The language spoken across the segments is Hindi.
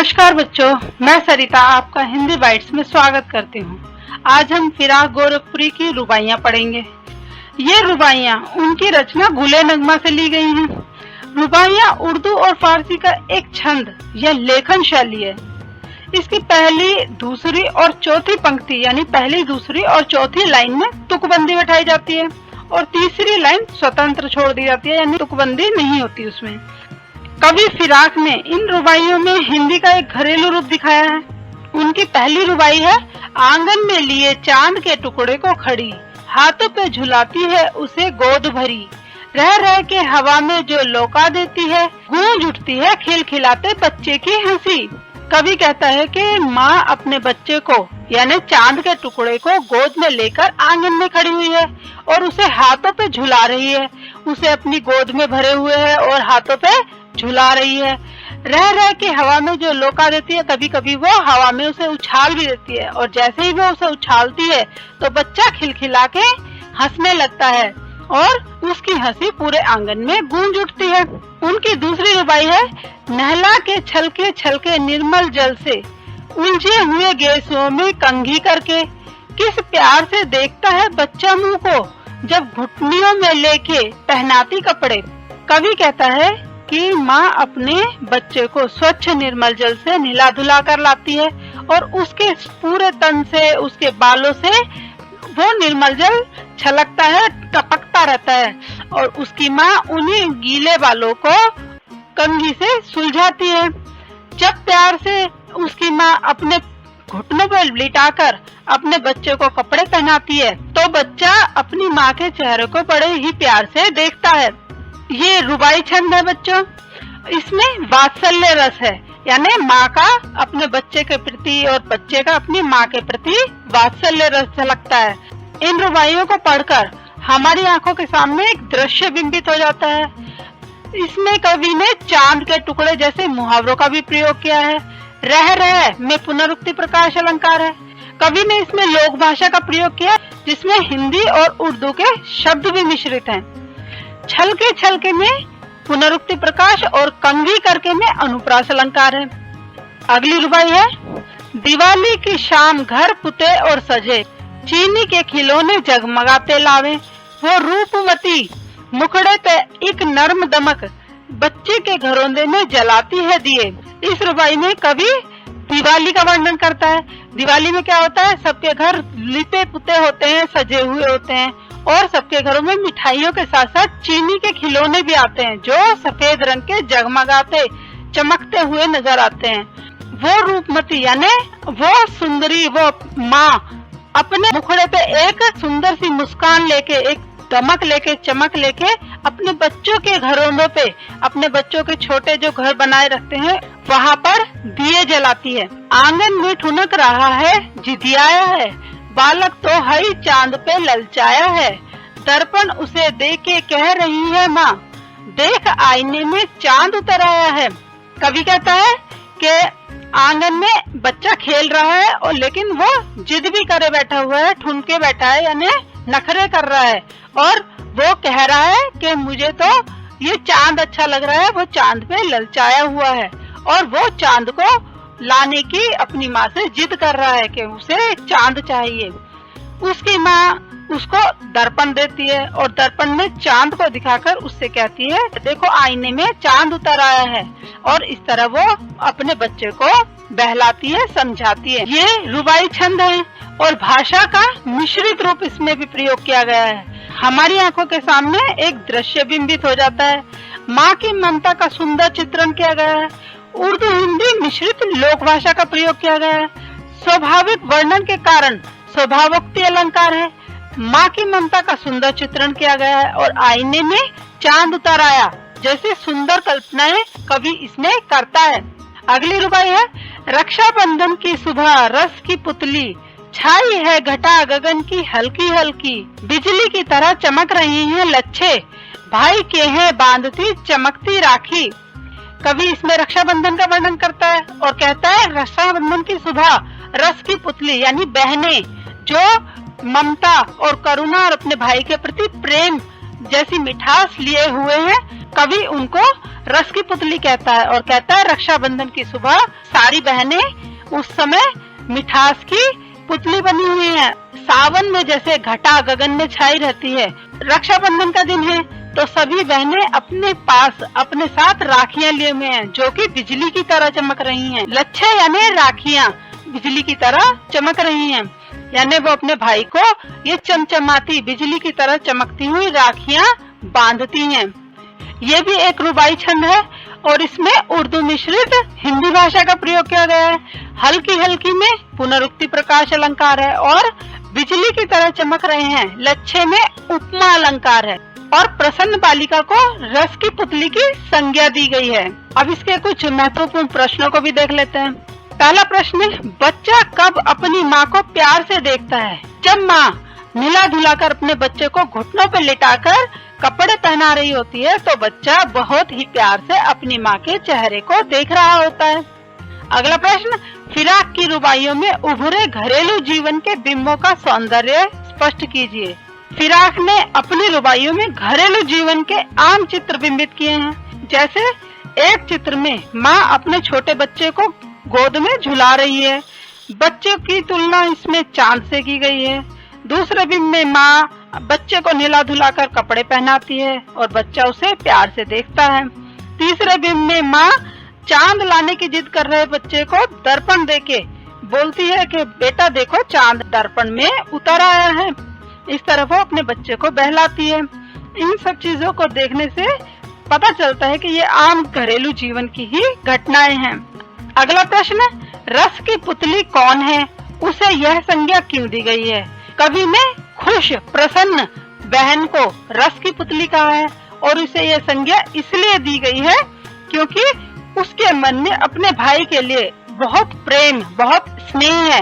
नमस्कार बच्चों, मैं सरिता आपका हिंदी बाइट्स में स्वागत करती हूँ। आज हम फिराक गोरखपुरी की रुबाइयाँ पढ़ेंगे। ये रुबाइयाँ उनकी रचना गुले नगमा से ली गई हैं। रुबाइयाँ उर्दू और फारसी का एक छंद या लेखन शैली है। इसकी पहली, दूसरी और चौथी पंक्ति यानी पहली, दूसरी और चौथी लाइन में तुकबंदी बैठाई जाती है और तीसरी लाइन स्वतंत्र छोड़ दी जाती है, यानी तुकबंदी नहीं होती उसमें। कवि फिराक ने इन रुबाइयों में हिंदी का एक घरेलू रूप दिखाया है। उनकी पहली रुबाई है, आंगन में लिए चांद के टुकड़े को खड़ी, हाथों पे झुलाती है उसे गोद भरी, रह रह के हवा में जो लौका देती है, गूंज उठती है खिलखिलाते बच्चे की हंसी। कवि कहता है कि माँ अपने बच्चे को यानी चांद के टुकड़े को गोद में लेकर आंगन में खड़ी हुई है और उसे हाथों पे झुला रही है, उसे अपनी गोद में भरे हुए है और हाथों पे झुला रही है। रह रह के हवा में जो लौका देती है, कभी कभी वो हवा में उसे उछाल भी देती है और जैसे ही वो उसे उछालती है तो बच्चा खिलखिला के हंसने लगता है और उसकी हंसी पूरे आंगन में गूंज उठती है। उनकी दूसरी रुबाई है, नहला के छलके निर्मल जल से, उलझे हुए गेसुओं में कंघी करके, किस प्यार से देखता है बच्चा मुंह को, जब घुटनियों में लेके पहनाती कपड़े। कवि कहता है कि माँ अपने बच्चे को स्वच्छ निर्मल जल से नहला धुला कर लाती है और उसके पूरे तन से, उसके बालों से वो निर्मल जल छलकता है, टपकता रहता है और उसकी माँ उन्हीं गीले बालों को कंघी से सुलझाती है। जब प्यार से उसकी माँ अपने घुटनों पर लिटाकर अपने बच्चे को कपड़े पहनाती है तो बच्चा अपनी माँ के चेहरे को बड़े ही प्यार से देखता है। ये रुबाई छंद है बच्चों। इसमें वात्सल्य रस है, यानी माँ का अपने बच्चे के प्रति और बच्चे का अपनी माँ के प्रति वात्सल्य रस झलकता है। इन रुबाइयों को पढ़कर हमारी आंखों के सामने एक दृश्य बिंबित हो जाता है। इसमें कवि ने चांद के टुकड़े जैसे मुहावरों का भी प्रयोग किया है। रह रह में पुनरुक्ति प्रकाश अलंकार है। कवि ने इसमें लोक भाषा का प्रयोग किया जिसमें हिंदी और उर्दू के शब्द भी मिश्रित हैं। छलके में पुनरुक्ति प्रकाश और कंघी करके में अनुप्रास अलंकार है। अगली रुबाई है, दिवाली की शाम घर पुते और सजे, चीनी के खिलौने जगमगाते लावे, वो रूपवती मुखड़े पे एक नर्म दमक, बच्चे के घरौंदे में जलाती है दिए। इस रुबाई में कवि दिवाली का वर्णन करता है। दिवाली में क्या होता है, सबके घर लिपे पुते होते हैं, सजे हुए होते हैं और सबके घरों में मिठाइयों के साथ साथ चीनी के खिलौने भी आते हैं जो सफेद रंग के जगमगाते चमकते हुए नजर आते हैं। वो रूपमती यानी वो सुंदरी, वो माँ अपने मुखड़े पे एक सुंदर सी मुस्कान लेके, एक दमक लेके, चमक लेके अपने बच्चों के घरों पे, अपने बच्चों के छोटे जो घर बनाए रखते हैं वहाँ पर दिए जलाती है। आंगन में ठुनक रहा है जिधियाया है, बालक तो हई चांद पे ललचाया है, दर्पण उसे देखे कह रही है माँ, देख आईने में चांद उतर आया है। कवि कहता है कि आंगन में बच्चा खेल रहा है और लेकिन वो जिद भी करे बैठा हुआ है, ठुनके बैठा है, यानी नखरे कर रहा है और वो कह रहा है कि मुझे तो ये चांद अच्छा लग रहा है, वो चांद पे ललचाया हुआ है और वो चांद को लाने की अपनी माँ से जिद कर रहा है कि उसे चांद चाहिए। उसकी माँ उसको दर्पण देती है और दर्पण में चांद को दिखाकर उससे कहती है देखो आईने में चांद उतर आया है, और इस तरह वो अपने बच्चे को बहलाती है, समझाती है। ये रुबाई छंद है और भाषा का मिश्रित रूप इसमें भी प्रयोग किया गया है। हमारी आंखों के सामने एक दृश्य बिंबित हो जाता है। माँ की ममता का सुंदर चित्रण किया गया है। उर्दू हिंदी मिश्रित लोक भाषा का प्रयोग किया गया है। स्वाभाविक वर्णन के कारण स्वभावोक्ति अलंकार है। माँ की ममता का सुंदर चित्रण किया गया है और आईने में चांद उतर आया जैसे सुंदर कल्पनाएं कवि इसमें करता है। अगली रुबाई है, रक्षाबंधन की सुबह रस की पुतली, छाई है घटा गगन की हल्की हल्की, बिजली की तरह चमक रही हैं लच्छे, भाई के हैं बांधती चमकती राखी। कवि इसमें रक्षाबंधन का वर्णन करता है और कहता है रक्षाबंधन की सुबह रस की पुतली यानी बहनें जो ममता और करुणा और अपने भाई के प्रति प्रेम जैसी मिठास लिए हुए हैं, कवि उनको रस की पुतली कहता है और कहता है रक्षाबंधन की सुबह सारी बहनें उस समय मिठास की पुतली बनी हुई है। सावन में जैसे घटा गगन में छाई रहती है, रक्षाबंधन का दिन है तो सभी बहनें अपने पास अपने साथ राखियां लिए हुए हैं जो कि बिजली की तरह चमक रही हैं। लच्छे यानी राखियां बिजली की तरह चमक रही हैं, यानी वो अपने भाई को ये चमचमाती बिजली की तरह चमकती हुई राखियां बांधती हैं। ये भी एक रुबाई छंद है और इसमें उर्दू मिश्रित हिंदी भाषा का प्रयोग किया गया है। हल्की हल्की में पुनरुक्ति प्रकाश अलंकार है और बिजली की तरह चमक रहे हैं लच्छे में उपमा अलंकार है और प्रसन्न बालिका को रस की पुतली की संज्ञा दी गई है। अब इसके कुछ महत्वपूर्ण प्रश्नों को भी देख लेते हैं। पहला प्रश्न, बच्चा कब अपनी माँ को प्यार से देखता है? जब माँ मिला धुलाकर अपने बच्चे को घुटनों पर लिटाकर कपड़े पहना रही होती है तो बच्चा बहुत ही प्यार से अपनी माँ के चेहरे को देख रहा होता है। अगला प्रश्न, फिराक की रुबाइयों में उभरे घरेलू जीवन के बिंबों का सौंदर्य स्पष्ट कीजिए। फिराक ने अपनी रुबाइयों में घरेलू जीवन के आम चित्र बिंबित किए हैं। जैसे एक चित्र में माँ अपने छोटे बच्चे को गोद में झुला रही है, बच्चे की तुलना इसमें चांद से की गई है। दूसरे बिंब में माँ बच्चे को नहला धुलाकर कपड़े पहनाती है और बच्चा उसे प्यार से देखता है। तीसरे बिंब में माँ चांद लाने की जिद कर रहे बच्चे को दर्पण देके बोलती है कि बेटा देखो चांद दर्पण में उतर आया है। इस तरह वो अपने बच्चे को बहलाती है। इन सब चीजों को देखने से पता चलता है कि ये आम घरेलू जीवन की ही घटनाएं हैं। अगला प्रश्न, रस की पुतली कौन है? उसे यह संज्ञा क्यों दी गई है? कवि ने खुश प्रसन्न बहन को रस की पुतली कहा है और उसे यह संज्ञा इसलिए दी गई है क्योंकि उसके मन में अपने भाई के लिए बहुत प्रेम बहुत स्नेह है।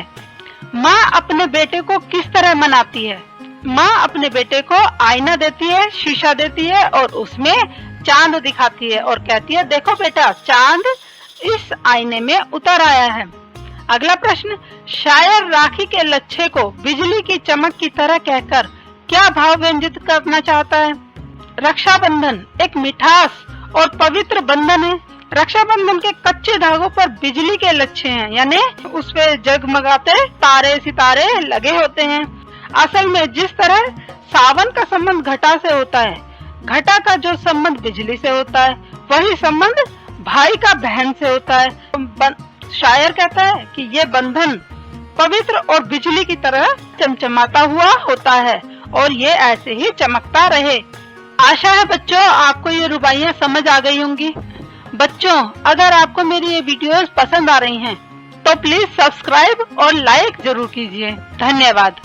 माँ अपने बेटे को किस तरह मनाती है? माँ अपने बेटे को आईना देती है, शीशा देती है और उसमें चांद दिखाती है और कहती है देखो बेटा चांद इस आईने में उतर आया है। अगला प्रश्न, शायर राखी के लच्छे को बिजली की चमक की तरह कहकर क्या भाव व्यंजित करना चाहता है? रक्षाबंधन एक मिठास और पवित्र बंधन है। रक्षाबंधन के कच्चे धागों पर बिजली के लच्छे हैं, यानी उस पे जगमगाते तारे सितारे लगे होते हैं। असल में जिस तरह सावन का संबंध घटा से होता है, घटा का जो संबंध बिजली से होता है, वही संबंध भाई का बहन से होता है। शायर कहता है कि ये बंधन पवित्र और बिजली की तरह चमचमाता हुआ होता है और ये ऐसे ही चमकता रहे। आशा है बच्चों आपको ये रुबाइयां समझ आ गई होंगी। बच्चों अगर आपको मेरी ये वीडियोस पसंद आ रही हैं तो प्लीज सब्सक्राइब और लाइक जरूर कीजिए। धन्यवाद।